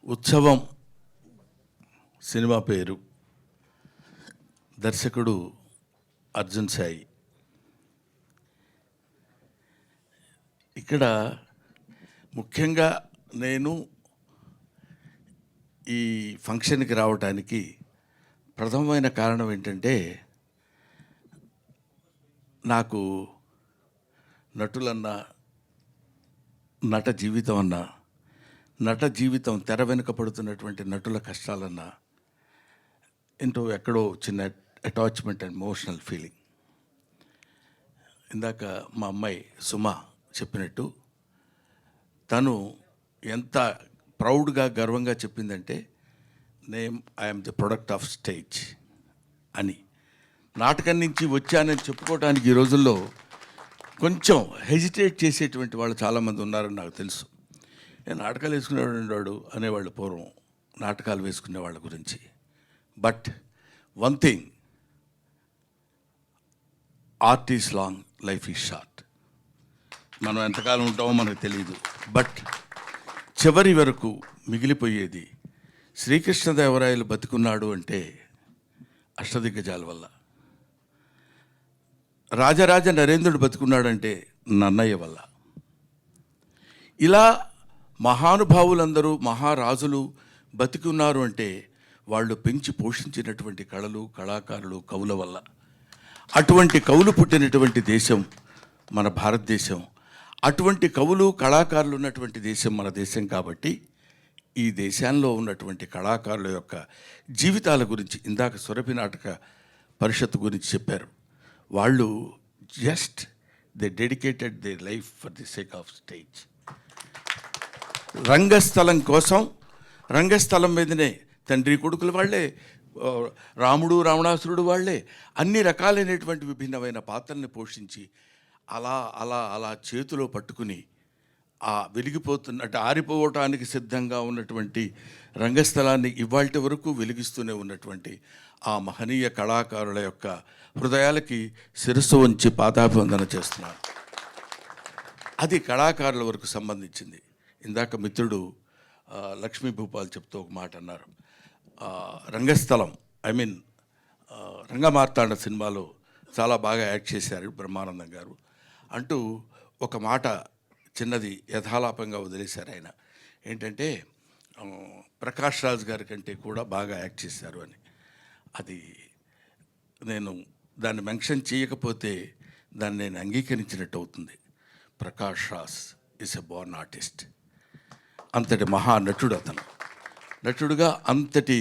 ఉత్సవం సినిమా పేరు, దర్శకుడు అర్జున్ సాయి. ఇక్కడ ముఖ్యంగా నేను ఈ ఫంక్షన్కి రావడానికి ప్రథమమైన కారణం ఏంటంటే, నాకు నటులన్నా, నట జీవితం అన్నా, నట జీవితం తెర వెనుక పడుతున్నటువంటి నటుల కష్టాలన్నా ఎక్కడో చిన్న అటాచ్మెంట్ అండ్ ఎమోషనల్ ఫీలింగ్. ఇందాక మా అమ్మాయి సుమ చెప్పినట్టు, తను ఎంత ప్రౌడ్గా గర్వంగా చెప్పిందంటే, I'm the product of stage అని. నాటకం నుంచి వచ్చానని చెప్పుకోవడానికి ఈ రోజుల్లో కొంచెం హెజిటేట్ చేసేటువంటి వాళ్ళు చాలామంది ఉన్నారని నాకు తెలుసు. నేను నాటకాలు వేసుకునేవాడు అనేవాళ్ళు పూర్వం, నాటకాలు వేసుకునే వాళ్ళ గురించి. But one thing, art is long, life is short. మనం ఎంతకాలం ఉంటామో మనకు తెలియదు. బట్ చివరి వరకు మిగిలిపోయేది, శ్రీకృష్ణదేవరాయలు బతికున్నాడు అంటే అష్టదిగ్గజాల వల్ల, రాజరాజ నరేంద్రుడు బతికున్నాడంటే నన్నయ్య వల్ల. ఇలా మహానుభావులందరూ, మహారాజులు బతికున్నారు అంటే వాళ్ళు పెంచి పోషించినటువంటి కళలు, కళాకారులు, కవుల వల్ల. అటువంటి కవులు పుట్టినటువంటి దేశం మన భారతదేశం. అటువంటి కవులు, కళాకారులు ఉన్నటువంటి దేశం మన దేశం. కాబట్టి ఈ దేశంలో ఉన్నటువంటి కళాకారుల యొక్క జీవితాల గురించి ఇందాక సురభి నాటక పరిషత్ గురించి చెప్పారు. వాళ్ళు just they dedicated their life for the sake of stage. రంగస్థలం కోసం, రంగస్థలం మీదనే తండ్రి కొడుకులు వాళ్ళే, రాముడు రావణాసురుడు వాళ్ళే, అన్ని రకాలైనటువంటి విభిన్నమైన పాత్రల్ని పోషించి అలా అలా అలా చేతిలో పట్టుకుని ఆ వెలిగిపోతున్నట్టు, ఆరిపోవటానికి సిద్ధంగా ఉన్నటువంటి రంగస్థలాన్ని ఇవాల్టి వరకు వెలిగిస్తూనే ఉన్నటువంటి ఆ మహనీయ కళాకారుల యొక్క హృదయాలకి శిరస్సు వంచి పాదాభివందన చేస్తున్నాను. అది కళాకారుల వరకు సంబంధించింది. ఇందాక మిత్రుడు లక్ష్మీ భూపాల్ చెప్తూ ఒక మాట అన్నారు. రంగస్థలం, రంగమార్తాండ సినిమాలో చాలా బాగా యాక్ట్ చేశారు బ్రహ్మానందం గారు అంటూ ఒక మాట చిన్నది యథాలాపంగా వదిలేశారు ఆయన. ఏంటంటే, ప్రకాష్ రాజ్ గారి కంటే కూడా బాగా యాక్ట్ చేశారు అని. అది నేను దాన్ని మెన్షన్ చేయకపోతే దాన్ని నేను అంగీకరించినట్టు అవుతుంది. Prakash Raj is a Born artist. అంతటి మహానటుడు అతను. నటుడుగా అంతటి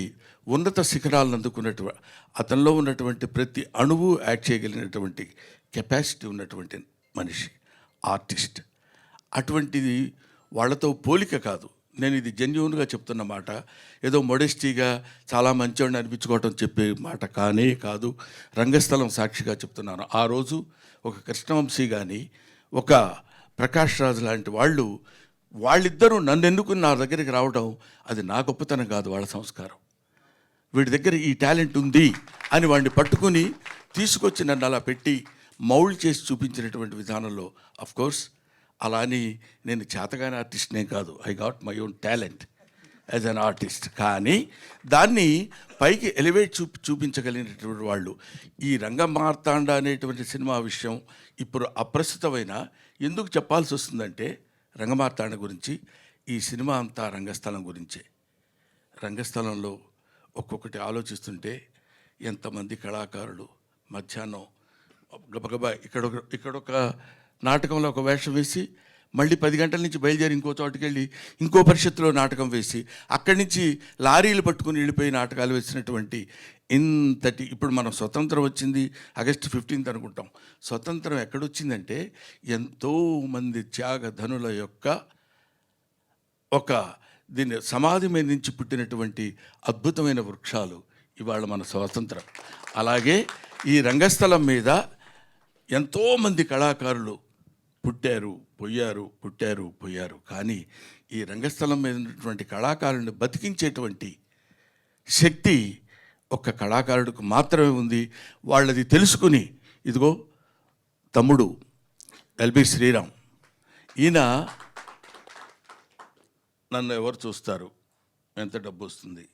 ఉన్నత శిఖరాలను అందుకున్నటువంటి, అతనిలో ఉన్నటువంటి ప్రతి అణువు యాక్ట్ చేయగలిగినటువంటి కెపాసిటీ ఉన్నటువంటి మనిషి, ఆర్టిస్ట్. అటువంటిది వాళ్ళతో పోలిక కాదు. నేను ఇది జెన్యూన్గా చెప్తున్న మాట, ఏదో మొడెస్టీగా చాలా మంచివాడిని అనిపించుకోవటం చెప్పే మాట కానే కాదు. రంగస్థలం సాక్షిగా చెప్తున్నాను. ఆ రోజు ఒక కృష్ణవంశీ కానీ, ఒక ప్రకాష్ రాజ్ లాంటి వాళ్ళిద్దరూ నన్ను ఎన్నుకుని నా దగ్గరికి రావడం, అది నా గొప్పతనం కాదు, వాళ్ళ సంస్కారం. వీడి దగ్గర ఈ టాలెంట్ ఉంది అని వాడిని పట్టుకుని తీసుకొచ్చి నన్ను అలా పెట్టి మౌల్డ్ చేసి చూపించినటువంటి విధానంలో, అఫ్కోర్స్ అలా అని నేను చేతగానే ఆర్టిస్ట్నే కాదు, I got my own talent as an artist. కానీ దాన్ని పైకి ఎలివేట్ చూపించగలిగినటువంటి వాళ్ళు. ఈ రంగమార్తాండ అనేటువంటి సినిమా విషయం ఇప్పుడు అప్రస్తుతమైన ఎందుకు చెప్పాల్సి వస్తుందంటే, రంగమార్తాండ గురించి, ఈ సినిమా అంతా రంగస్థలం గురించే. రంగస్థలంలో ఒక్కొక్కటి ఆలోచిస్తుంటే ఎంతమంది కళాకారులు మధ్యాహ్నం గబగబా ఇక్కడొక నాటకంలో ఒక వేషం వేసి, మళ్ళీ 10 గంటల నుంచి బయలుదేరి ఇంకో చోటుకి వెళ్ళి ఇంకో పరిషత్తులో నాటకం వేసి, అక్కడి నుంచి లారీలు పట్టుకుని వెళ్ళిపోయి నాటకాలు వేసినటువంటి ఇంతటి, ఇప్పుడు మనం స్వతంత్రం వచ్చింది ఆగస్టు 15 అనుకుంటాం. స్వతంత్రం ఎక్కడొచ్చిందంటే ఎంతోమంది త్యాగధనుల యొక్క ఒక దీన్ని సమాధి మీద నుంచి పుట్టినటువంటి అద్భుతమైన వృక్షాలు ఇవాళ మన స్వాతంత్రం. అలాగే ఈ రంగస్థలం మీద ఎంతోమంది కళాకారులు పుట్టారు, పోయారు. కానీ ఈ రంగస్థలం మీద ఉన్నటువంటి కళాకారులను బతికించేటువంటి శక్తి ఒక్క కళాకారుడికి మాత్రమే ఉంది. వాళ్ళది తెలుసుకుని, ఇదిగో తమ్ముడు ఎల్బి శ్రీరామ్. ఈయన నన్ను ఎవరు చూస్తారు, ఎంత డబ్బు వస్తుంది,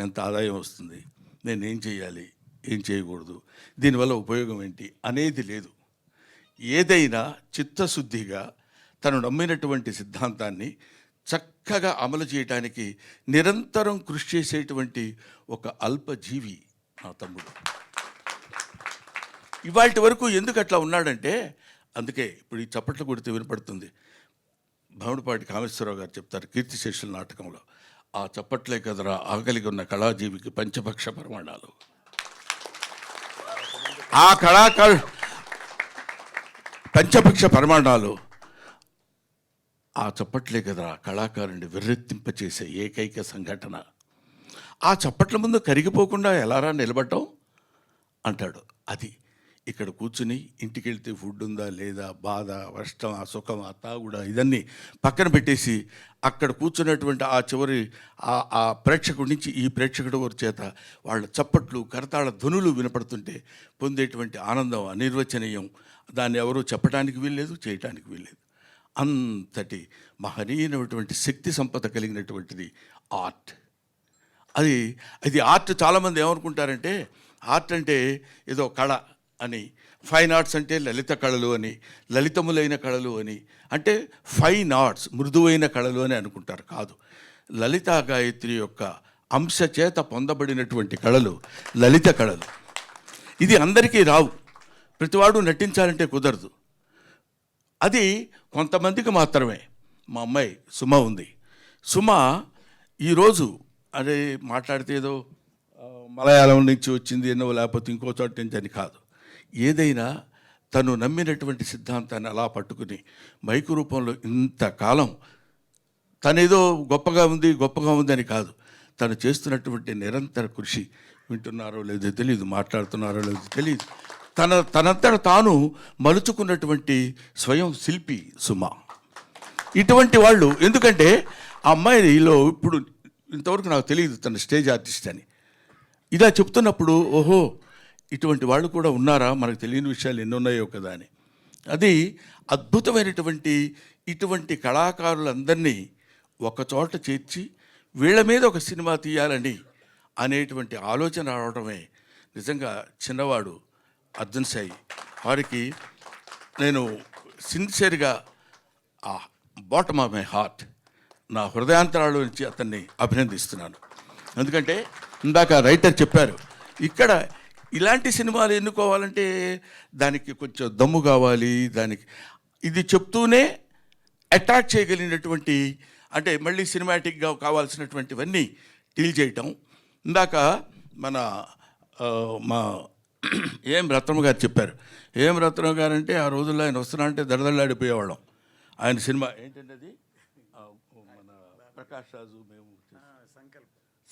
ఎంత ఆదాయం వస్తుంది, నేను ఏం చేయాలి, ఏం చేయకూడదు, దీనివల్ల ఉపయోగం ఏంటి అనేది లేదు. ఏదైనా చిత్తశుద్ధిగా తను నమ్మినటువంటి సిద్ధాంతాన్ని చక్కగా అమలు చేయడానికి నిరంతరం కృషి చేసేటువంటి ఒక అల్పజీవి నా తమ్ముడు. ఇవాటి వరకు ఎందుకు అట్లా ఉన్నాడంటే, అందుకే ఇప్పుడు ఈ చప్పట్లు కొడితే వినపడుతుంది. భవనపాటి కామేశ్వరరావు గారు చెప్తారు కీర్తిశేషుల నాటకంలో, ఆ చప్పట్లే కదరా ఆకలిగా ఉన్న కళాజీవికి పంచభక్ష ప్రమాణాలు. ఆ కళాకారు పంచభక్ష ప్రమాణాలు ఆ చప్పట్లే కదరా కళాకారుని విర్రెత్తింపచేసే ఏకైక సంఘటన. ఆ చప్పట్ల ముందు కరిగిపోకుండా ఎలారా నిలబడటం అంటాడు. అది ఇక్కడ కూర్చుని ఇంటికి వెళ్తే ఫుడ్ ఉందా లేదా, బాధ, కష్టం, ఆ సుఖం, ఆ తాగుడ, ఇదన్నీ పక్కన పెట్టేసి అక్కడ కూర్చున్నటువంటి ఆ చివరి ఆ ప్రేక్షకుడి నుంచి ఈ ప్రేక్షకుడి వారి చేత వాళ్ళ చప్పట్లు, కరతాళ ధ్వనులు వినపడుతుంటే పొందేటువంటి ఆనందం అనిర్వచనీయం. దాన్ని ఎవరూ చెప్పడానికి వీల్లేదు, చేయటానికి వీల్లేదు. అంతటి మహనీయమైనటువంటి శక్తి సంపద కలిగినటువంటిది ఆర్ట్. అది ఆర్ట్. చాలామంది ఏమనుకుంటారంటే ఆర్ట్ అంటే ఏదో కళ అని, ఫైన్ ఆర్ట్స్ అంటే లలిత కళలు అని, లలితములైన కళలు అని, అంటే ఫైన్ ఆర్ట్స్ మృదువైన కళలు అని అనుకుంటారు. కాదు, లలితా గాయత్రి యొక్క అంశ చేత పొందబడినటువంటి కళలు లలిత కళలు. ఇది అందరికీ రావు, ప్రతివాడు నటించాలంటే కుదరదు. అది కొంతమందికి మాత్రమే. మా అమ్మాయి సుమ ఉంది. సుమ ఈరోజు అదే మాట్లాడితే ఏదో మలయాళం నుంచి వచ్చింది ఎన్నో, లేకపోతే ఇంకో చోట నుంచి అని కాదు. ఏదైనా తను నమ్మినటువంటి సిద్ధాంతాన్ని అలా పట్టుకుని మైకు రూపంలో ఇంతకాలం తనేదో గొప్పగా ఉంది అని కాదు, తను చేస్తున్నటువంటి నిరంతర కృషి. వింటున్నారో లేదో తెలియదు, మాట్లాడుతున్నారో లేదో తెలియదు, తనంతట తాను మలుచుకున్నటువంటి స్వయం శిల్పి సుమ. ఇటువంటి వాళ్ళు, ఎందుకంటే ఆ అమ్మాయిలో ఇప్పుడు ఇంతవరకు నాకు తెలియదు తన స్టేజ్ ఆర్టిస్ట్ అని. ఇలా చెప్తున్నప్పుడు ఓహో ఇటువంటి వాళ్ళు కూడా ఉన్నారా, మనకు తెలియని విషయాలు ఎన్ని ఉన్నాయో కదా అని. అది అద్భుతమైనటువంటి ఇటువంటి కళాకారులందరినీ ఒకచోట చేర్చి వీళ్ళ మీద ఒక సినిమా తీయాలని అనేటువంటి ఆలోచన రావడమే నిజంగా చిన్నవాడు అర్జున్ సాయి. వారికి నేను సిన్సియర్గా ఆ బాటమ్ ఆఫ్ మై హార్ట్, నా హృదయాంతరాల నుంచి అతన్ని అభినందిస్తున్నాను. ఎందుకంటే ఇందాక రైటర్ చెప్పారు, ఇక్కడ ఇలాంటి సినిమాలు ఎన్నుకోవాలంటే దానికి కొంచెం దమ్ము కావాలి, దానికి ఇది చెప్తూనే అట్రాక్ట్ చేయగలిగినటువంటి, అంటే మళ్ళీ సినిమాటిక్గా కావాల్సినటువంటివన్నీ డీల్ చేయటం. ఇందాక మా ఏం రత్నమ్మ గారు చెప్పారు. ఏం రత్నమ్మ గారు అంటే ఆ రోజుల్లో ఆయన వస్తున్నా అంటే దడదళ్ళాడిపోయేవాళ్ళం. ఆయన సినిమా ఏంటంటే అది మన ప్రకాష్ రాజు, మేము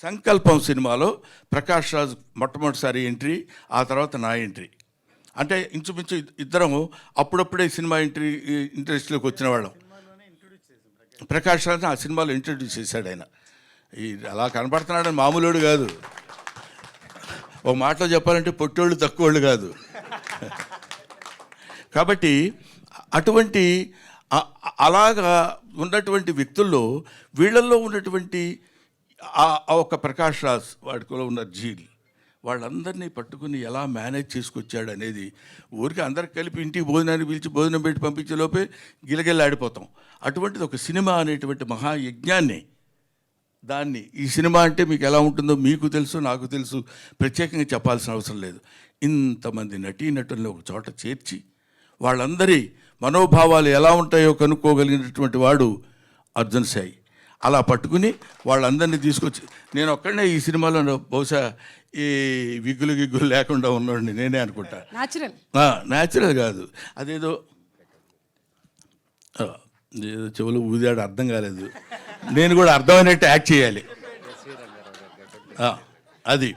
సంకల్పం సినిమాలో ప్రకాష్ రాజు మొట్టమొదటిసారి ఎంట్రీ, ఆ తర్వాత నా ఎంట్రీ. అంటే ఇంచుమించు ఇద్దరము అప్పుడప్పుడే సినిమా ఇంట్రెస్ట్లోకి వచ్చిన వాళ్ళం. ప్రకాష్ రాజు ఆ సినిమాలో ఇంట్రడ్యూస్ చేశాడు ఆయన. అలా కనపడుతున్నాడని మామూలుడు కాదు, ఒక మాటలో చెప్పాలంటే పొట్టోళ్ళు తక్కువోళ్ళు కాదు. కాబట్టి అటువంటి అలాగా ఉన్నటువంటి వ్యక్తుల్లో వీళ్ళల్లో ఉన్నటువంటి ఒక ప్రకాష్ రాజ్, వాడిలో ఉన్న జీల్, వాళ్ళందరినీ పట్టుకుని ఎలా మేనేజ్ చేసుకొచ్చాడు అనేది ఊరికి అందరికి కలిపి ఇంటికి భోజనాన్ని పిలిచి భోజనం పెట్టి పంపించే లోపే గిలగిల్లాడిపోతాం. అటువంటిది ఒక సినిమా అనేటువంటి మహాయజ్ఞాన్ని, దాన్ని ఈ సినిమా అంటే మీకు ఎలా ఉంటుందో మీకు తెలుసు, నాకు తెలుసు, ప్రత్యేకంగా చెప్పాల్సిన అవసరం లేదు. ఇంతమంది నటీనటులను ఒక చోట చేర్చి వాళ్ళందరి మనోభావాలు ఎలా ఉంటాయో కనుక్కోగలిగినటువంటి వాడు అర్జున్ సాయి. అలా పట్టుకుని వాళ్ళందరినీ తీసుకొచ్చి, నేను ఒక్కడనే ఈ సినిమాలో బహుశా ఈ విగ్గులు లేకుండా ఉన్నాడు నేనే అనుకుంటా. న్యాచురల్ కాదు, అదేదో చెవులు ఊదాడు, అర్థం కాలేదు. నేను కూడా అర్థమైనట్టు యాక్ట్ చేయాలి. అది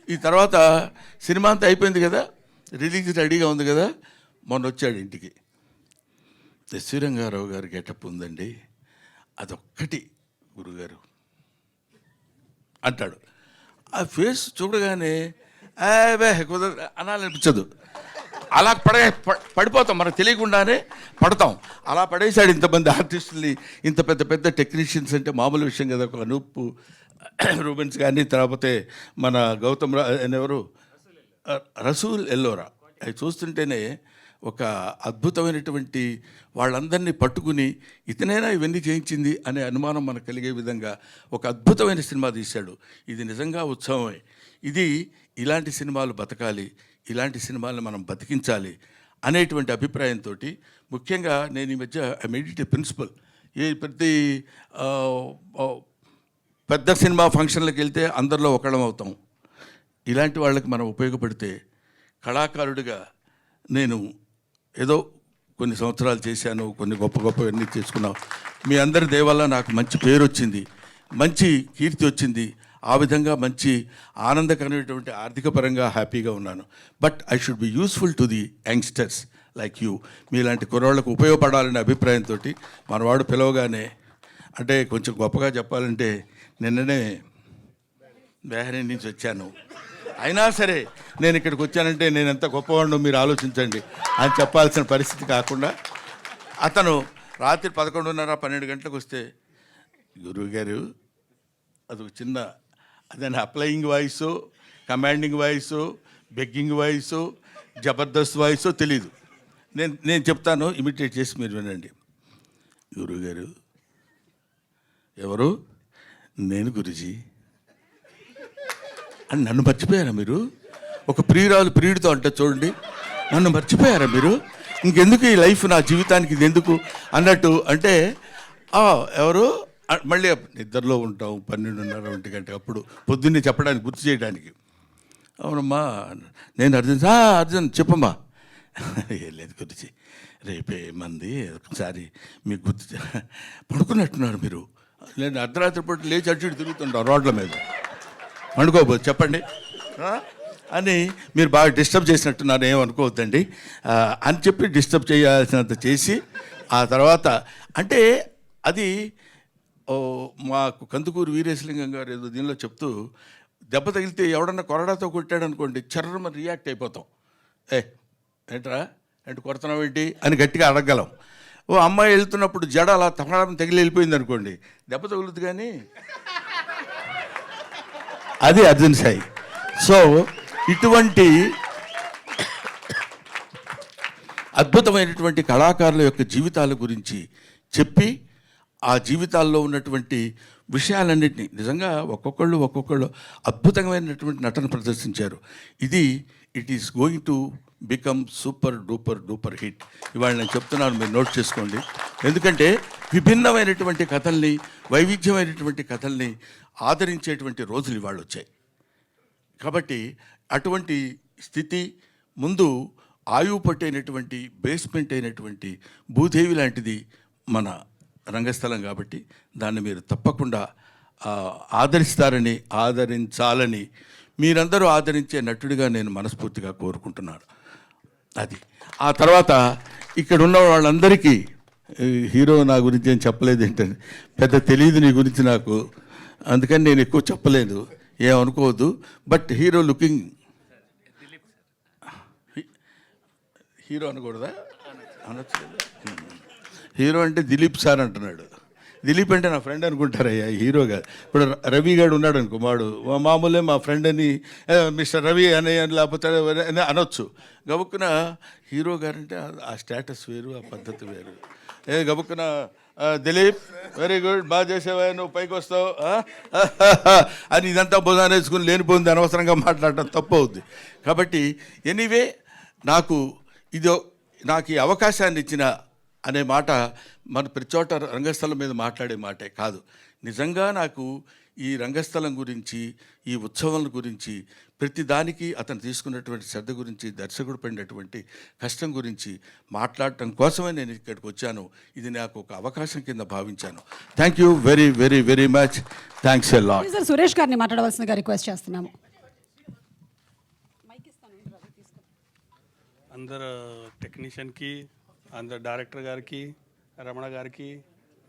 ఈ తర్వాత సినిమా అంతా అయిపోయింది కదా, రిలీజ్ రెడీగా ఉంది కదా, మొన్న వచ్చాడు ఇంటికి. ఎస్వి రంగారావు గారి గెటప్ ఉందండి, అదొక్కటి గురుగారు అంటాడు. ఆ ఫేస్ చూడగానే కుదర అనాలనిపించదు. అలా పడిపోతాం, మనకు తెలియకుండానే పడతాం. అలా పడేశాడు ఇంతమంది ఆర్టిస్టుల్ని, ఇంత పెద్ద పెద్ద టెక్నీషియన్స్. అంటే మామూలు విషయం కదా. ఒక అనూప్ రూబెన్స్ కానీ, లేకపోతే మన గౌతమ్ ఎవరు రసూల్ ఎల్లోరా, అవి చూస్తుంటేనే ఒక అద్భుతమైనటువంటి వాళ్ళందరినీ పట్టుకుని ఇతనైనా ఇవన్నీ చేయించింది అనే అనుమానం మనకు కలిగే విధంగా ఒక అద్భుతమైన సినిమా తీశాడు. ఇది నిజంగా ఉత్సవమే. ఇది ఇలాంటి సినిమాలు బతకాలి, ఇలాంటి సినిమాలను మనం బతికించాలి అనేటువంటి అభిప్రాయంతో, ముఖ్యంగా నేను ఈ మధ్య I made it a principle. ప్రతి పెద్ద సినిమా ఫంక్షన్లకు వెళ్తే అందరిలో ఒకళ్ళం అవుతాం. ఇలాంటి వాళ్ళకి మనం ఉపయోగపడితే, కళాకారుడిగా నేను ఏదో కొన్ని సంవత్సరాలు చేశాను, కొన్ని గొప్ప గొప్పవన్నీ చేసుకున్నాం. మీ అందరి దయవల్ల నాకు మంచి పేరు వచ్చింది, మంచి కీర్తి వచ్చింది. ఆ విధంగా మంచి ఆనందకరమైనటువంటి ఆర్థిక పరంగా హ్యాపీగా ఉన్నాను. But I should be useful to the youngsters like you. మీలాంటి కుర్రాళ్ళకు ఉపయోగపడాలనే అభిప్రాయంతో మనవాడు పిలవగానే, అంటే కొంచెం గొప్పగా చెప్పాలంటే నిన్ననే బెహరీన్ నుంచి వచ్చాను. అయినా సరే నేను ఇక్కడికి వచ్చానంటే నేను ఎంత గొప్పవాడినో మీరు ఆలోచించండి అని చెప్పాల్సిన పరిస్థితి కాకుండా, అతను రాత్రి 11:30, 12 గంటలకు వస్తే, గురువుగారు అదొక చిన్న అదే applying voice, commanding voice, begging voice, Jabardasth voice తెలీదు. నేను చెప్తాను, ఇమిటేట్ చేసి మీరు వినండి. గురువుగారు ఎవరు? నేను గురుజీ అని. నన్ను మర్చిపోయారా మీరు? ఒక ప్రియురాలు ప్రియుడితో అంటే చూడండి, నన్ను మర్చిపోయారా మీరు? ఇంకెందుకు ఈ లైఫ్, నా జీవితానికి ఇది ఎందుకు అన్నట్టు. అంటే ఎవరు? మళ్ళీ నిద్రలో ఉంటాం 12:30, 1 గంట, అప్పుడు పొద్దున్నే చెప్పడానికి, గుర్తు చేయడానికి. అవునమ్మా, నేను అర్జున్ చెప్పమ్మా. ఏం లేదు గురించి, రేపే మంది ఒకసారి మీకు గుర్తు పడుకున్నట్టున్నారు మీరు. నేను అర్ధరాత్రి పూట లేచి అటు తిరుగుతుంటాం రోడ్ల మీద. అనుకోబోదు చెప్పండి అని మీరు బాగా డిస్టర్బ్ చేసినట్టున్నారు, ఏమనుకోవద్దండి అని చెప్పి డిస్టర్బ్ చేయాల్సినంత చేసి, ఆ తర్వాత అంటే అది మాకు కందుకూరు వీరేశలింగం గారు ఏదో దీనిలో చెప్తూ, దెబ్బ తగిలితే ఎవడన్నా కొరడాతో కొట్టాడు అనుకోండి, చర్రమని రియాక్ట్ అయిపోతాం. ఏంట్రా అంటే కొడుతున్నావు ఏంటి అని గట్టిగా అడగగలం. ఓ అమ్మాయి వెళ్తున్నప్పుడు జడ అలా తపడం తగిలి వెళ్ళిపోయింది అనుకోండి, దెబ్బ తగులుతుంది కానీ అది అర్జున్ సాయి. సో ఇటువంటి అద్భుతమైనటువంటి కళాకారుల యొక్క జీవితాల గురించి చెప్పి, ఆ జీవితాల్లో ఉన్నటువంటి విషయాలన్నింటినీ నిజంగా ఒక్కొక్కళ్ళు అద్భుతమైనటువంటి నటన ప్రదర్శించారు. It is going to become super duper hit. ఇవాళ నేను చెప్తున్నాను, మీరు నోట్ చేసుకోండి. ఎందుకంటే విభిన్నమైనటువంటి కథల్ని, వైవిధ్యమైనటువంటి కథల్ని ఆదరించేటువంటి రోజులు ఇవాళ వచ్చాయి. కాబట్టి అటువంటి స్థితి ముందు ఆయువు పట్టైనటువంటి, బేస్మెంట్ అయినటువంటి భూదేవి లాంటిది మన రంగస్థలం. కాబట్టి దాన్ని మీరు తప్పకుండా ఆదరించాలని, మీరందరూ ఆదరించే నటుడిగా నేను మనస్ఫూర్తిగా కోరుకుంటున్నాను. అది ఆ తర్వాత ఇక్కడ ఉన్న వాళ్ళందరికీ, హీరో నా గురించి ఏం చెప్పలేదు ఏంటంటే, పెద్ద తెలియదు నీ గురించి నాకు, అందుకని నేను ఎక్కువ చెప్పలేదు, ఏమనుకోవద్దు. బట్ హీరో లుకింగ్, హీరో అనకూడదా? అనొచ్చు. హీరో అంటే దిలీప్ సార్ అంటున్నాడు. దిలీప్ అంటే నా ఫ్రెండ్ అనుకుంటారయ్యా, హీరో గారు. ఇప్పుడు రవి గారు ఉన్నాడు అనుకో, మామూలే మా ఫ్రెండ్ అని, మిస్టర్ రవి అని లేకపోతే అనొచ్చు. గబుక్కున హీరో గారు అంటే ఆ స్టేటస్ వేరు, ఆ పద్ధతి వేరు. గబుక్కున దిలీప్ వెరీ గుడ్, బాగా చేసేవా, నువ్వు పైకి వస్తావు అని ఇదంతా భుజాన్ని వేసుకుని లేనిపోయింది అనవసరంగా మాట్లాడటం తప్పు అవుద్ది. కాబట్టి ఎనీవే, నాకు ఈ అవకాశాన్ని ఇచ్చిన అనే మాట మన ప్రతి చోట రంగస్థలం మీద మాట్లాడే మాటే కాదు. నిజంగా నాకు ఈ రంగస్థలం గురించి, ఈ ఉత్సవం గురించి, ప్రతి దానికి అతను తీసుకున్నటువంటి శ్రద్ధ గురించి, దర్శకుడు పడినటువంటి కష్టం గురించి మాట్లాడటం కోసమే నేను ఇక్కడికి వచ్చాను. ఇది నాకు ఒక అవకాశం కింద భావించాను. Thank you very very very much. Thanks a lot. Sir Suresh గారిని మాట్లాడవలసిందిగా రిక్వెస్ట్ చేస్తున్నాము. అందరు టెక్నీషియన్కి, అందరు డైరెక్టర్ గారికి, రమణ గారికి,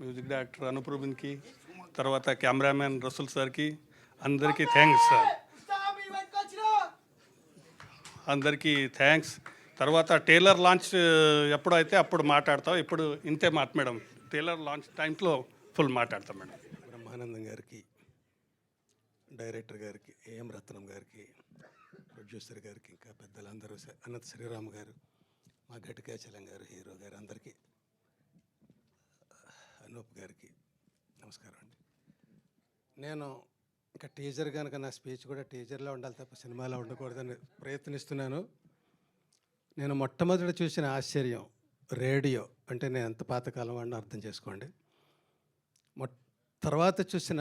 మ్యూజిక్ డైరెక్టర్ అనూప్ రూబెన్కి, తర్వాత కెమెరామెన్ రసూల్ సార్కి, అందరికీ థ్యాంక్స్ సార్. అందరికీ థ్యాంక్స్. తర్వాత టైలర్ లాంచ్ ఎప్పుడైతే అప్పుడు మాట్లాడతాం. ఇప్పుడు ఇంతే మాట మేడం. టైలర్ లాంచ్ టైంలో ఫుల్ మాట్లాడతాం మేడం. బ్రహ్మానందం గారికి, డైరెక్టర్ గారికి, ఏఎం రత్నం గారికి, ప్రొడ్యూసర్ గారికి, ఇంకా పెద్దలందరూ, అనంత శ్రీరామ్ గారు, మా ఘటికాచలం గారు, హీరో గారు, అందరికీ, అనూప్ గారికి నమస్కారం అండి. నేను ఇంకా టీజర్ కనుక నా స్పీచ్ కూడా టీజర్లో ఉండాలి తప్ప సినిమాలో ఉండకూడదని ప్రయత్నిస్తున్నాను. నేను మొట్టమొదటి చూసిన ఆశ్చర్యం రేడియో అంటే నేను ఎంత పాతకాలం వాడిని అర్థం చేసుకోండి. తర్వాత చూసిన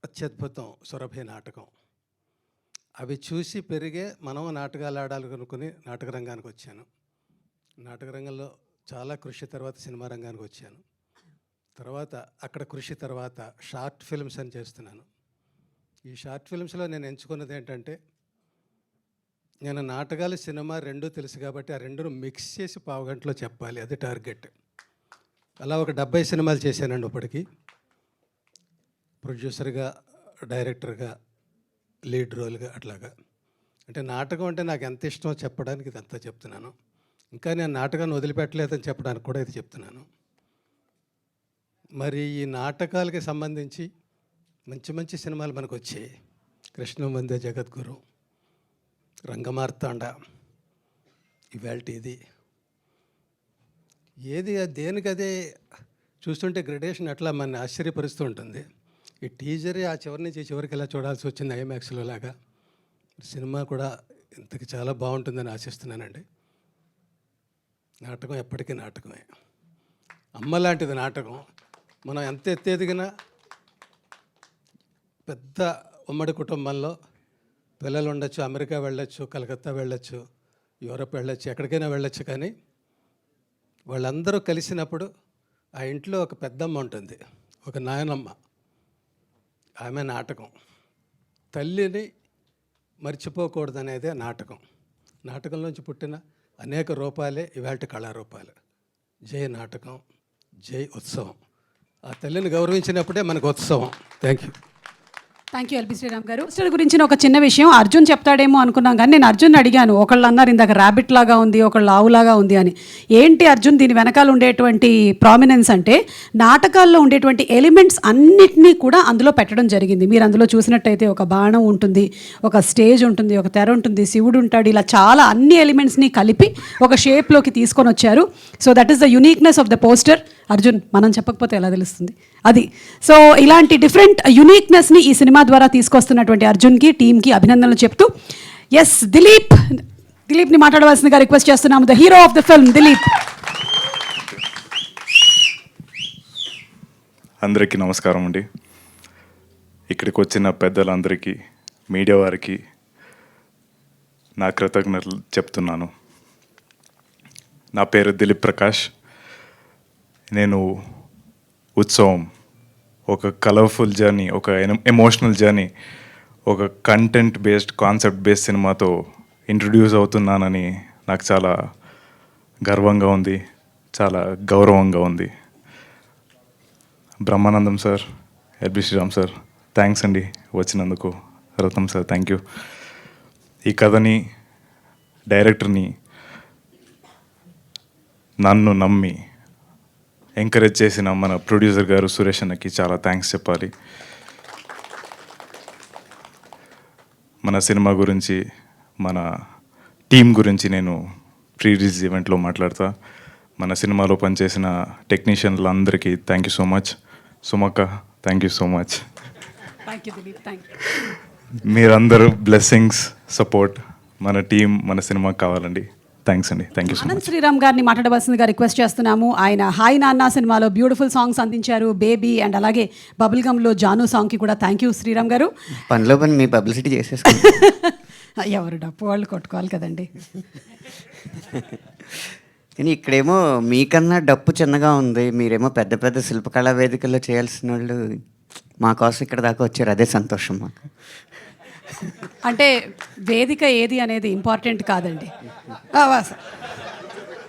అత్యద్భుతం సురభి నాటకం. అవి చూసి పెరిగే మనం నాటకాలు ఆడాలనుకుని నాటక రంగానికి వచ్చాను. నాటక రంగంలో చాలా కృషి తర్వాత సినిమా రంగానికి వచ్చాను. తర్వాత అక్కడ కృషి తర్వాత షార్ట్ ఫిల్మ్స్ అని చేస్తున్నాను. ఈ షార్ట్ ఫిల్మ్స్లో నేను ఎంచుకున్నది ఏంటంటే, నేను నాటకాలు సినిమా రెండూ తెలుసు కాబట్టి ఆ రెండును మిక్స్ చేసి పావుగంటలో చెప్పాలి, అది టార్గెట్. అలా ఒక 70 సినిమాలు చేశానండి ఇప్పటికీ. ప్రొడ్యూసర్గా, డైరెక్టర్గా, లీడ్ రోల్గా, అట్లాగా. అంటే నాటకం అంటే నాకు ఎంత ఇష్టమో చెప్పడానికి ఇదంతా చెప్తున్నాను. ఇంకా నేను నాటకాన్ని వదిలిపెట్టలేదని చెప్పడానికి కూడా ఇది చెప్తున్నాను. మరి ఈ నాటకాలకి సంబంధించి మంచి మంచి సినిమాలు మనకు వచ్చాయి. కృష్ణ వందే జగద్గురు, రంగమార్తాండ, ఇవాల్టి ఇది. ఏది దేనికదే చూస్తుంటే గ్రెడేషన్ అట్లా మన ఆశ్చర్యపరుస్తూ ఉంటుంది. ఈ టీజరే ఆ చివరి నుంచి చివరికి ఎలా చూడాల్సి వచ్చింది ఐమాక్స్లో లాగా. సినిమా కూడా ఇంతకు చాలా బాగుంటుందని ఆశిస్తున్నానండి. నాటకం ఎప్పటికీ నాటకమే. అమ్మ లాంటిది నాటకం. మనం ఎంత ఎత్తేదిగినా పెద్ద ఉమ్మడి కుటుంబంలో పిల్లలు ఉండొచ్చు, అమెరికా వెళ్ళొచ్చు, కలకత్తా వెళ్ళొచ్చు, యూరప్ వెళ్ళొచ్చు, ఎక్కడికైనా వెళ్ళొచ్చు. కానీ వాళ్ళందరూ కలిసినప్పుడు ఆ ఇంట్లో ఒక పెద్దమ్మ ఉంటుంది, ఒక నాయనమ్మ. ఆమె నాటకం. తల్లిని మర్చిపోకూడదనేదే నాటకం. నాటకంలోంచి పుట్టిన అనేక రూపాలే ఇవాళ కళారూపాలు. జై నాటకం, జై ఉత్సవం. ఆ తల్లిని గౌరవించినప్పుడే మనకు ఉత్సవం. Thank you. Thank you LB Sriram గారు. పోస్టర్ గురించిన ఒక చిన్న విషయం అర్జున్ చెప్తాడేమో అనుకున్నాం, కానీ నేను అర్జున్ అడిగాను. ఒకళ్ళు అన్నారు ఇందాక ర్యాబిట్ లాగా ఉంది, ఒకళ్ళు ఆవులాగా ఉంది అని. ఏంటి అర్జున్ దీని వెనకాల ఉండేటువంటి ప్రామినెన్స్ అంటే, నాటకాల్లో ఉండేటువంటి ఎలిమెంట్స్ అన్నిటినీ కూడా అందులో పెట్టడం జరిగింది. మీరు అందులో చూసినట్టయితే ఒక బాణం ఉంటుంది, ఒక స్టేజ్ ఉంటుంది, ఒక తెర ఉంటుంది, శివుడు ఉంటాడు. ఇలా చాలా అన్ని ఎలిమెంట్స్ని కలిపి ఒక షేప్లోకి తీసుకొని వచ్చారు. So that is the uniqueness of the poster. Arjun, మనం చెప్పకపోతే ఎలా తెలుస్తుంది అది. సో ఇలాంటి డిఫరెంట్ యునీక్నెస్ని ఈ సినిమా ద్వారా తీసుకొస్తున్నటువంటి అర్జున్కి, టీమ్కి అభినందనలు చెప్తూ, ఎస్ దిలీప్ని మాట్లాడవలసిందిగా రిక్వెస్ట్ చేస్తున్నాము. The hero of the film Dilip. అందరికీ నమస్కారం అండి. ఇక్కడికి వచ్చిన పెద్దలందరికీ, మీడియా వారికి నా కృతజ్ఞతలు చెప్తున్నాను. నా పేరు దిలీప్ ప్రకాష్. నేను ఉత్సవం ఒక కలర్ఫుల్ జర్నీ, ఒక ఎమోషనల్ జర్నీ, ఒక కంటెంట్ బేస్డ్, కాన్సెప్ట్ బేస్డ్ సినిమాతో ఇంట్రడ్యూస్ అవుతున్నానని నాకు చాలా గర్వంగా ఉంది, చాలా గౌరవంగా ఉంది. Brahmanandam sir, LB Sriram sir, thanks అండి వచ్చినందుకు. Ratnam sir, thank you. ఈ కథని, డైరెక్టర్ని నన్ను నమ్మి ఎంకరేజ్ చేసిన మన ప్రొడ్యూసర్ గారు సురేష్ అన్నకి చాలా థ్యాంక్స్ చెప్పాలి. మన సినిమా గురించి, మన టీం గురించి నేను ప్రీ రిలీజ్ ఈవెంట్లో మాట్లాడతా. మన సినిమాలో పనిచేసిన టెక్నీషియన్లందరికీ థ్యాంక్ యూ సో మచ్. సుమక్క, థ్యాంక్ యూ సో మచ్. మీరందరూ బ్లెస్సింగ్స్, సపోర్ట్ మన టీం, మన సినిమాకి కావాలండి. థ్యాంక్స్ అండి. Thank you so much. Anant Sriram గారిని మాట్లాడవలసిందిగా రిక్వెస్ట్ చేస్తున్నాము. ఆయన హాయ్ నాన్న సినిమాలో బ్యూటిఫుల్ సాంగ్స్ అందించారు, బేబీ అండ్ అలాగే బబుల్ గమ్లో జాను సాంగ్కి కూడా థ్యాంక్ యూ శ్రీరామ్ గారు. పనిలో పని మీ పబ్లిసిటీ చేసేసుకో. ఎవరు డప్పు వాళ్ళు కొట్టుకోవాలి కదండి. కానీ ఇక్కడేమో మీకన్నా డప్పు చిన్నగా ఉంది, మీరేమో పెద్ద పెద్ద శిల్పకళా వేదికల్లో చేయాల్సిన వాళ్ళు మా కోసం ఇక్కడ దాకా వచ్చారు, అదే సంతోషం మాకు. అంటే వేదిక ఏది అనేది ఇంపార్టెంట్ కాదండి.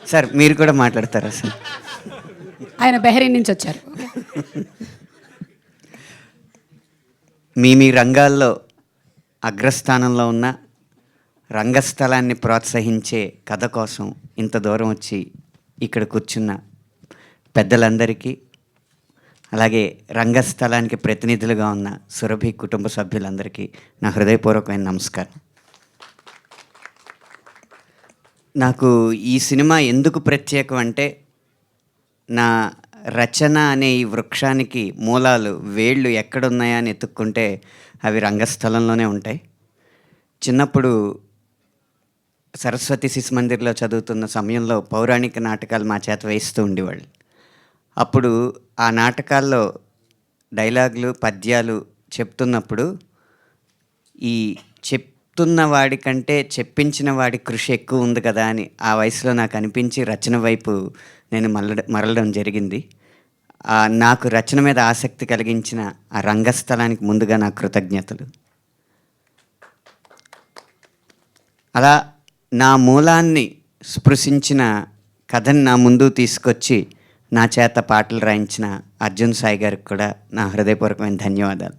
సార్ మీరు కూడా మాట్లాడతారా సార్? ఆయన బెహరీన్ నుంచి వచ్చారు. మీ రంగాల్లో అగ్రస్థానంలో ఉన్న రంగస్థలాన్ని ప్రోత్సహించే కథ కోసం ఇంత దూరం వచ్చి ఇక్కడ కూర్చున్న పెద్దలందరికీ, అలాగే రంగస్థలానికి ప్రతినిధులుగా ఉన్న సురభి కుటుంబ సభ్యులందరికీ నా హృదయపూర్వకమైన నమస్కారం. నాకు ఈ సినిమా ఎందుకు ప్రత్యేకం అంటే, నా రచన అనే ఈ వృక్షానికి మూలాలు, వేళ్ళు ఎక్కడున్నాయా అని ఎత్తుక్కుంటే అవి రంగస్థలంలోనే ఉంటాయి. చిన్నప్పుడు సరస్వతి శిశు మందిర్లో చదువుతున్న సమయంలో పౌరాణిక నాటకాలు మా చేత వేయిస్తూ ఉండేవాళ్ళు. అప్పుడు ఆ నాటకాల్లో డైలాగులు, పద్యాలు చెప్తున్నప్పుడు ఈ చెప్తున్న వాడి కంటే చెప్పించిన వాడి కృషి ఎక్కువ ఉంది కదా అని ఆ వయసులో నాకు అనిపించి రచన వైపు నేను మరలడం జరిగింది. నాకు రచన మీద ఆసక్తి కలిగించిన ఆ రంగస్థలానికి ముందుగా నా కృతజ్ఞతలు. అలా నా మూలాన్ని స్పృశించిన కథని నా ముందు తీసుకొచ్చి నా చేత పాటలు రాయించిన అర్జున్ సాయి గారికి కూడా నా హృదయపూర్వకమైన ధన్యవాదాలు.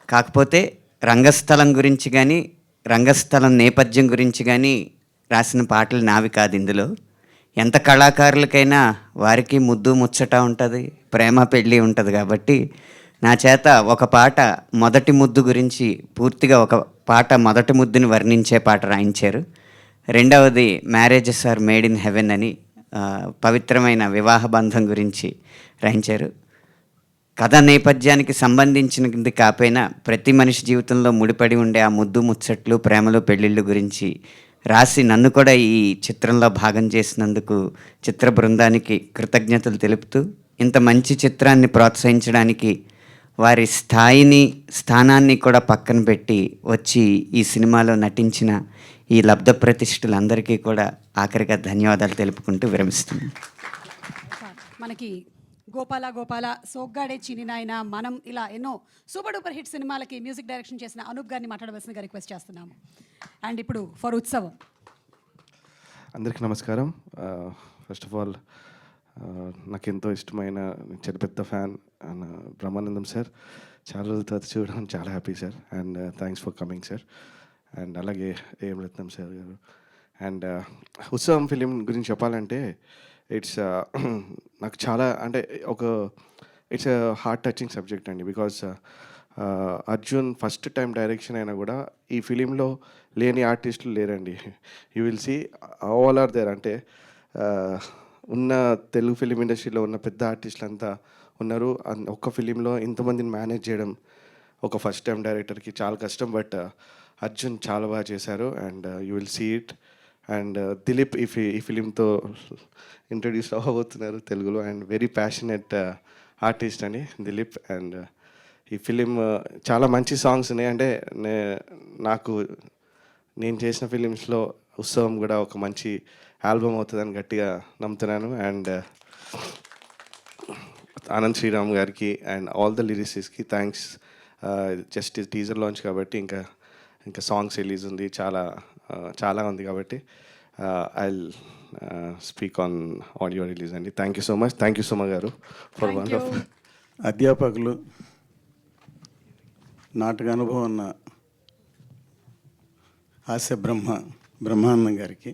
కాకపోతే రంగస్థలం గురించి కానీ, రంగస్థలం నేపథ్యం గురించి కానీ రాసిన పాటలు నావి కాదు. ఇందులో ఎంత కళాకారులకైనా వారికి ముద్దు ముచ్చట ఉంటుంది, ప్రేమ పెళ్ళి ఉంటుంది. కాబట్టి నా చేత ఒక పాట మొదటి ముద్దు గురించి పూర్తిగా ఒక పాట మొదటి ముద్దుని వర్ణించే పాట రాయించారు. రెండవది marriages are made in heaven అని పవిత్రమైన వివాహ బంధం గురించి రాయించారు. కథ నేపథ్యానికి సంబంధించినది కాకపోయినా ప్రతి మనిషి జీవితంలో ముడిపడి ఉండే ఆ ముద్దు ముచ్చట్లు, ప్రేమలు, పెళ్ళిళ్ళు గురించి రాసి నన్ను కూడా ఈ చిత్రంలో భాగం చేసినందుకు చిత్ర బృందానికి కృతజ్ఞతలు తెలుపుతూ, ఇంత మంచి చిత్రాన్ని ప్రోత్సహించడానికి వారి స్థానాన్ని కూడా పక్కన పెట్టి వచ్చి ఈ సినిమాలో నటించిన ఈ లబ్ధ ప్రతిష్ఠులందరికీ కూడా ఆఖరిగా ధన్యవాదాలు తెలుపుకుంటూ విరమిస్తున్నాను. మనకి గోపాల గోపాల, సోగ్గాడే చినినాయన, మనం ఇలా ఎన్నో సూపర్ డూపర్ హిట్ సినిమాలకి మ్యూజిక్ డైరెక్షన్ చేసిన అనూప్ గారిని మాట్లాడవలసిందిగా రిక్వెస్ట్ చేస్తున్నాము. అండ్ ఇప్పుడు ఫర్ ఉత్సవం. అందరికీ నమస్కారం. ఫస్ట్ ఆఫ్ ఆల్ నాకు ఎంతో ఇష్టమైన, చాలా పెద్ద ఫ్యాన్ బ్రహ్మానందం సార్. చాలా రోజుల తర్వాత చూడడం చాలా happy sir. And thanks for coming sir. And అలాగే ఏం రత్నం సార్ గారు. అండ్ ఉత్సవం ఫిలిం గురించి చెప్పాలంటే ఇట్స్ నాకు చాలా అంటే ఇట్స్ హార్ట్ టచింగ్ సబ్జెక్ట్ అండి. Because Arjun first time direction అయినా కూడా ఈ ఫిలింలో లేని ఆర్టిస్టులు లేరండి. You will see all are there. అంటే ఉన్న తెలుగు ఫిలిం ఇండస్ట్రీలో ఉన్న పెద్ద ఆర్టిస్టులు అంతా ఉన్నారు. ఒక్క ఫిలింలో ఇంతమందిని మేనేజ్ చేయడం ఒక ఫస్ట్ టైం డైరెక్టర్కి చాలా కష్టం. బట్ అర్జున్ చాలా బాగా చేశారు. And you will see it. And Dilip ఈ ఫిలింతో ఇంట్రడ్యూస్ అవ్వబోతున్నారు తెలుగులో. అండ్ వెరీ ప్యాషనెట్ ఆర్టిస్ట్ అని దిలీప్. అండ్ ఈ ఫిలిం చాలా మంచి సాంగ్స్ ఉన్నాయి. అంటే నేను చేసిన ఫిలిమ్స్లో ఉత్సవం కూడా ఒక మంచి ఆల్బమ్ అవుతుందని గట్టిగా నమ్ముతున్నాను. అండ్ ఆనంద్ శ్రీరామ్ గారికి అండ్ ఆల్ ద లిరిసిస్ట్కి థ్యాంక్స్. జస్ట్ టీజర్ లాంచ్ కాబట్టి ఇంకా సాంగ్స్ రిలీజ్ ఉంది, చాలా ఉంది. కాబట్టి I speak on audio release అండి. Thank you so much. Thank you so much గారు ఫర్ వండర్ఫుల్. అధ్యాపకులు, నాటక అనుభవం ఉన్న హాస్య బ్రహ్మానందం గారికి,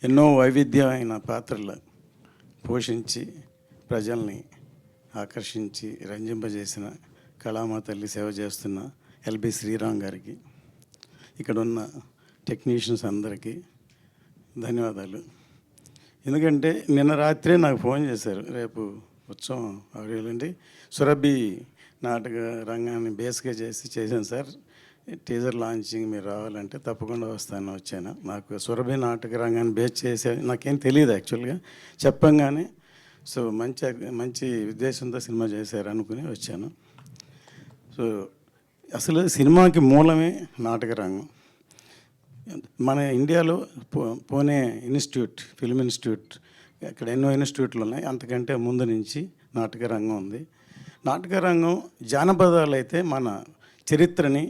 ఎన్నో వైవిధ్యమైన పాత్రలు పోషించి ప్రజల్ని ఆకర్షించి రంజింపజేసిన కళామా తల్లి సేవ చేస్తున్న ఎల్బి శ్రీరామ్ గారికి, ఇక్కడ ఉన్న టెక్నీషియన్స్ అందరికీ ధన్యవాదాలు. ఎందుకంటే నిన్న రాత్రే నాకు ఫోన్ చేశారు, రేపు ఉత్సవం ఆడియోలండి, సురభి నాటక రంగాన్ని బేస్గా చేశాను సార్, టీజర్ లాంచింగ్ మీరు రావాలంటే తప్పకుండా వచ్చాను. నాకు సురభి నాటక రంగాన్ని బేస్ చేసే నాకేం తెలియదు యాక్చువల్గా. చెప్పంగానే సో మంచి ఉద్దేశంతో సినిమా చేశారు అనుకుని వచ్చాను. సో అసలు సినిమాకి మూలమే నాటక రంగం. మన ఇండియాలో పూణే ఇన్స్టిట్యూట్, ఫిల్మ్ ఇన్స్టిట్యూట్, ఇక్కడ ఎన్నో ఇన్స్టిట్యూట్లు ఉన్నాయి. అంతకంటే ముందు నుంచి నాటక రంగం ఉంది. నాటక రంగం జానపదాలు అయితే మన చరిత్రని,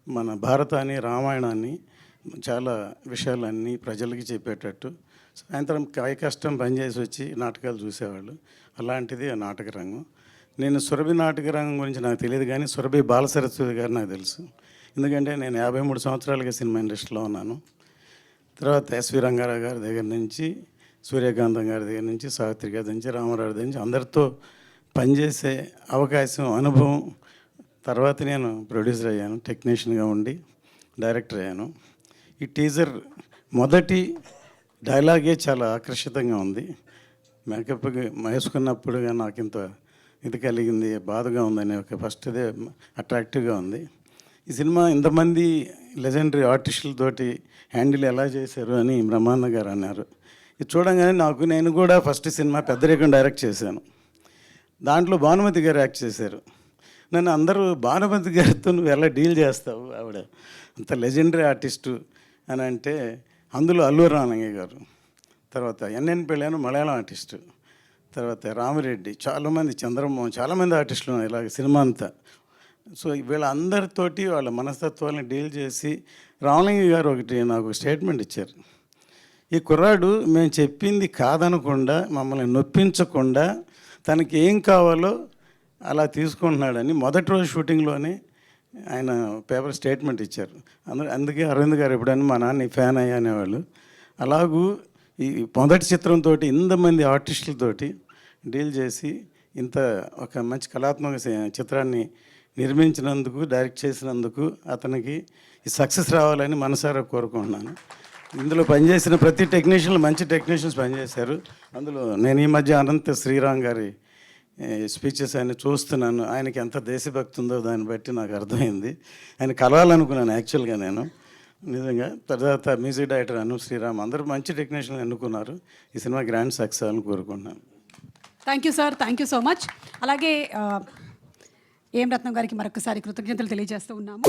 మన భారతాన్ని, రామాయణాన్ని, చాలా విషయాలన్నీ ప్రజలకి చెప్పేటట్టు సాయంత్రం కాయ కష్టం పనిచేసి వచ్చి నాటకాలు చూసేవాళ్ళు. అలాంటిది ఆ నాటక రంగం. నేను సురభి నాటక రంగం గురించి నాకు తెలియదు, కానీ సురభి బాలసరస్వతి గారు నాకు తెలుసు. ఎందుకంటే నేను 53 సంవత్సరాలుగా సినిమా ఇండస్ట్రీలో ఉన్నాను. తర్వాత ఎస్వి రంగారావు గారి దగ్గర నుంచి, సూర్యకాంతం గారి దగ్గర నుంచి, సావిత్రి గారి నుంచి, రామారావు దగ్గర నుంచి అందరితో పనిచేసే అవకాశం, అనుభవం. తర్వాత నేను ప్రొడ్యూసర్ అయ్యాను, టెక్నీషియన్గా ఉండి డైరెక్టర్ అయ్యాను. ఈ టీజర్ మొదటి డైలాగే చాలా ఆకర్షితంగా ఉంది. మేకప్ వేసుకున్నప్పుడుగా నాకు ఇంత ఇది కలిగింది, బాధగా ఉందని ఒక ఫస్ట్ ఇదే అట్రాక్టివ్గా ఉంది. ఈ సినిమా ఇంతమంది లెజెండరీ ఆర్టిస్టులతోటి హ్యాండిల్ ఎలా చేశారు అని బ్రహ్మానంద గారు అన్నారు. ఇది చూడంగానే నేను కూడా ఫస్ట్ సినిమా పెద్దరికం డైరెక్ట్ చేశాను. దాంట్లో భానుమతి గారు యాక్ట్ చేశారు. నన్ను అందరూ భానుమతి గారితో నువ్వు ఎలా డీల్ చేస్తావు, ఆవిడ అంత లెజెండరీ ఆర్టిస్టు అని అంటే, అందులో అల్లు రామలింగయ్య గారు, తర్వాత ఎన్ఎన్ పెళ్ళాను మలయాళం ఆర్టిస్టు, తర్వాత రామిరెడ్డి, చాలామంది, చంద్రమోహన్, చాలామంది ఆర్టిస్టులు ఉన్నారు ఇలాగ సినిమా అంతా. సో వీళ్ళందరితోటి వాళ్ళ మనస్తత్వాలను డీల్ చేసి రామలింగయ్య గారు ఒకటి నాకు స్టేట్మెంట్ ఇచ్చారు. ఈ కుర్రాడు మేము చెప్పింది కాదనకుండా, మమ్మల్ని నొప్పించకుండా తనకి ఏం కావాలో అలా తీసుకుంటున్నాడని మొదటి రోజు షూటింగ్లోనే ఆయన పేపర్ స్టేట్మెంట్ ఇచ్చారు. అందుకే అరవింద్ గారు ఎప్పుడైనా మా నాన్న ఫ్యాన్ అయ్యా అనేవాళ్ళు. అలాగూ ఈ మొదటి చిత్రంతో ఇంతమంది ఆర్టిస్టులతోటి డీల్ చేసి ఇంత ఒక మంచి కళాత్మక చిత్రాన్ని నిర్మించినందుకు, డైరెక్ట్ చేసినందుకు అతనికి ఈ సక్సెస్ రావాలని మనసారా కోరుకుంటున్నాను. ఇందులో పనిచేసిన ప్రతి టెక్నీషియన్లు మంచి టెక్నీషియన్స్ పనిచేశారు. అందులో నేను ఈ మధ్య అనంత శ్రీరామ్ గారి స్పీచెస్ ఆయన చూస్తున్నాను. ఆయనకి ఎంత దేశభక్తి ఉందో దాన్ని బట్టి నాకు అర్థమైంది. ఆయన కలవాలనుకున్నాను యాక్చువల్గా నేను నిజంగా. తర్వాత మ్యూజిక్ డైరెక్టర్ అను శ్రీరామ్, అందరూ మంచి టెక్నీషియన్లు ఎన్నుకున్నారు. ఈ సినిమా గ్రాండ్ సక్సెస్ అవ్వాలని కోరుకుంటున్నాను. Thank you sir, thank you so much. అలాగే ఏం రత్నం గారికి మరొకసారి కృతజ్ఞతలు తెలియజేస్తూ ఉన్నాము.